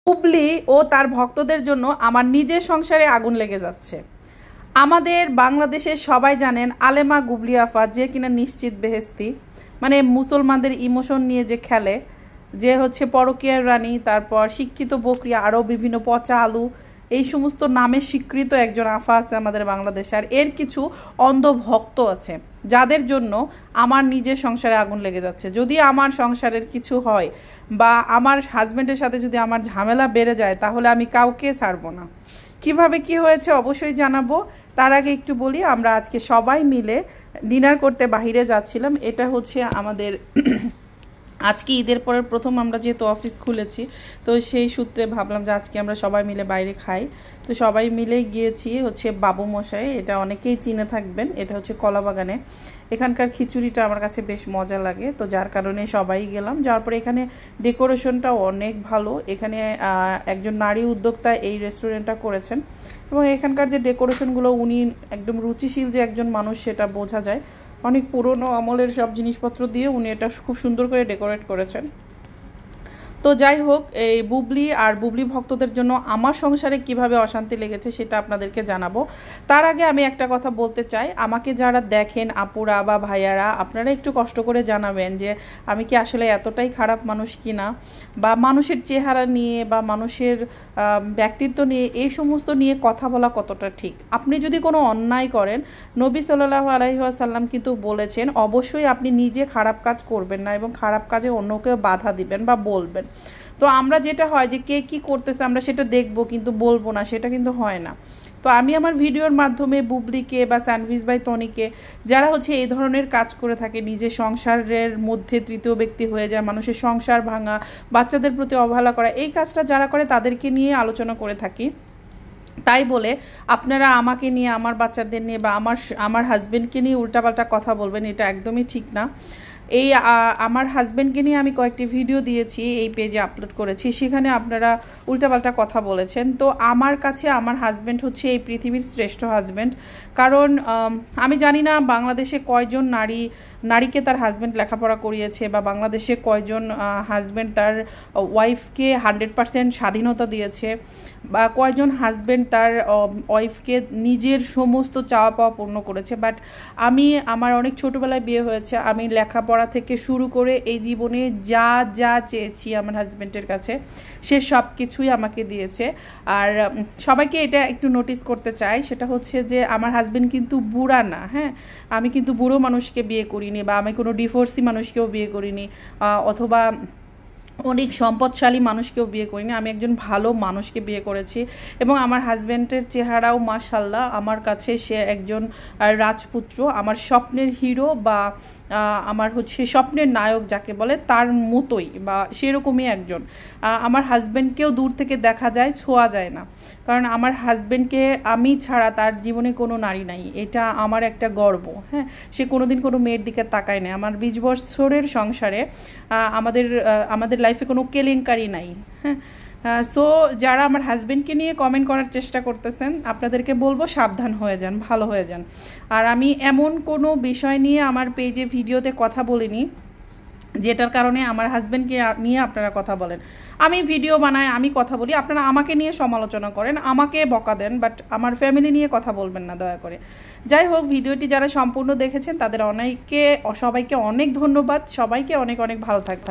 বুবলি ও তার ভক্তদের জন্য আমার নিজের সংসারে আগুন লেগে যাচ্ছে। আমাদের বাংলাদেশের সবাই জানেন আলেমা গুবলি আফা, যে কিনা নিশ্চিত বেহেস্তি, মানে মুসলমানদের ইমোশন নিয়ে যে খেলে, যে হচ্ছে পরকীয়ার রানী, তারপর শিক্ষিত বকরি, আরও বিভিন্ন পচা আলু, এই সমস্ত নামে স্বীকৃত একজন আফা আছে আমাদের বাংলাদেশে। আর এর কিছু অন্ধ ভক্ত আছে যাদের জন্য আমার নিজের সংসারে আগুন লেগে যাচ্ছে। যদি আমার সংসারের কিছু হয় বা আমার হাজব্যান্ডের সাথে যদি আমার ঝামেলা বেড়ে যায়, তাহলে আমি কাউকে ছাড়বো না। কিভাবে কি হয়েছে অবশ্যই জানাবো। তার আগে একটু বলি, আমরা আজকে সবাই মিলে ডিনার করতে বাহিরে যাচ্ছিলাম। এটা হচ্ছে আমাদের আজকে ঈদের পরের প্রথম আমরা যেহেতু অফিস খুলেছি, তো সেই সূত্রে ভাবলাম যে আজকে আমরা সবাই মিলে বাইরে খাই। তো সবাই মিলে গিয়েছি হচ্ছে বাবু মশাই, এটা অনেকেই চিনে থাকবেন, এটা হচ্ছে কলাবাগানে। এখানকার খিচুড়িটা আমার কাছে বেশ মজা লাগে, তো যার কারণে সবাই গেলাম। যাওয়ার পরে এখানে ডেকোরেশনটাও অনেক ভালো। এখানে একজন নারী উদ্যোক্তা এই রেস্টুরেন্টটা করেছেন, এবং এখানকার যে ডেকোরেশনগুলো, উনি একদম রুচিশীল যে একজন মানুষ সেটা বোঝা যায়। অনেক পুরনো আমলের সব জিনিসপত্র দিয়ে উনি এটা খুব সুন্দর করে ডেকোরেট করেছেন। তো যাই হোক, এই বুবলি আর বুবলি ভক্তদের জন্য আমার সংসারে কিভাবে অশান্তি লেগেছে সেটা আপনাদেরকে জানাবো। তার আগে আমি একটা কথা বলতে চাই, আমাকে যারা দেখেন আপুরা বা ভাইয়ারা, আপনারা একটু কষ্ট করে জানাবেন যে আমি কি আসলে এতটাই খারাপ মানুষ কি না, বা মানুষের চেহারা নিয়ে বা মানুষের ব্যক্তিত্ব নিয়ে এই সমস্ত নিয়ে কথা বলা কতটা ঠিক। আপনি যদি কোনো অন্যায় করেন, নবী সাল্লাল্লাহু আলাইহি ওয়াসাল্লাম কিন্তু বলেছেন অবশ্যই আপনি নিজে খারাপ কাজ করবেন না এবং খারাপ কাজে অন্যকেও বাধা দিবেন বা বলবেন। তো আমরা যেটা হয় যে কে কী করতেছে আমরা সেটা দেখবো কিন্তু বলবো না, সেটা কিন্তু হয় না। তো আমি আমার ভিডিওর মাধ্যমে বুবলিকে বা সানভিজ ভাই তনিকে, যারা হচ্ছে এই ধরনের কাজ করে থাকে, নিজের সংসারের মধ্যে তৃতীয় ব্যক্তি হয়ে যায়, মানুষের সংসার ভাঙা, বাচ্চাদের প্রতি অবহেলা করা, এই কাজটা যারা করে তাদেরকে নিয়ে আলোচনা করে থাকি। তাই বলে আপনারা আমাকে নিয়ে, আমার বাচ্চাদের নিয়ে বা আমার হাজব্যান্ডকে নিয়ে উল্টাপাল্টা কথা বলবেন, এটা একদমই ঠিক না। এই আমার হাজব্যান্ডকে নিয়ে আমি কয়েকটি ভিডিও দিয়েছি, এই পেজে আপলোড করেছি, সেখানে আপনারা উল্টাপাল্টা কথা বলেছেন। তো আমার কাছে আমার হাজব্যান্ড হচ্ছে এই পৃথিবীর শ্রেষ্ঠ হাজব্যান্ড। কারণ আমি জানি না বাংলাদেশে কয়জন নারীকে তার হাজব্যান্ড লেখাপড়া করিয়েছে, বা বাংলাদেশে কয়জন হাজব্যান্ড তার ওয়াইফকে 100% স্বাধীনতা দিয়েছে, বা কয়জন হাজব্যান্ড তার ওয়াইফকে নিজের সমস্ত চাওয়া পাওয়া পূর্ণ করেছে। বাট আমার অনেক ছোটোবেলায় বিয়ে হয়েছে, আমি লেখাপড়া থেকে শুরু করে এই জীবনে যা যা চেয়েছি আমার হাজব্যান্ডের কাছে, সে সব কিছুই আমাকে দিয়েছে। আর সবাইকে এটা একটু নোটিস করতে চাই, সেটা হচ্ছে যে আমার হাজব্যান্ড কিন্তু বুড়া না। হ্যাঁ, আমি কিন্তু বুড়ো মানুষকে বিয়ে করিনি, বা আমি কোনো ডিভোর্সি মানুষকেও বিয়ে করিনি, অথবা অনেক সম্পদশালী মানুষকেও বিয়ে করিনি। আমি একজন ভালো মানুষকে বিয়ে করেছি, এবং আমার হাজব্যান্ডের চেহারাও মাশাল্লাহ আমার কাছে সে একজন রাজপুত্র, আমার স্বপ্নের হিরো, বা আমার হচ্ছে স্বপ্নের নায়ক যাকে বলে তার মতোই, বা সেরকমই একজন। আমার হাজব্যান্ডকেও দূর থেকে দেখা যায়, ছোঁয়া যায় না, কারণ আমার হাজব্যান্ডকে আমি ছাড়া তার জীবনে কোনো নারী নাই, এটা আমার একটা গর্ব। হ্যাঁ, সে কোনোদিন কোনো মেয়ের দিকে তাকায় না। আমার 20 বছরের সংসারে আমাদের লাইফে কোনো কেলেঙ্কারি নাই। হ্যাঁ, সো যারা আমার হাজব্যান্ডকে নিয়ে কমেন্ট করার চেষ্টা করতেছেন, আপনাদেরকে বলবো সাবধান হয়ে যান, ভালো হয়ে যান। আর আমি এমন কোনো বিষয় নিয়ে আমার পেজে ভিডিওতে কথা বলিনি যেটার কারণে আমার হাজব্যান্ডকে নিয়ে আপনারা কথা বলেন। আমি ভিডিও বানাই, আমি কথা বলি, আপনারা আমাকে নিয়ে সমালোচনা করেন, আমাকে বকা দেন, বাট আমার ফ্যামিলি নিয়ে কথা বলবেন না দয়া করে। যাই হোক, ভিডিওটি যারা সম্পূর্ণ দেখেছেন তাদের সবাইকে অনেক ধন্যবাদ। সবাইকে অনেক অনেক ভালো থাকবে।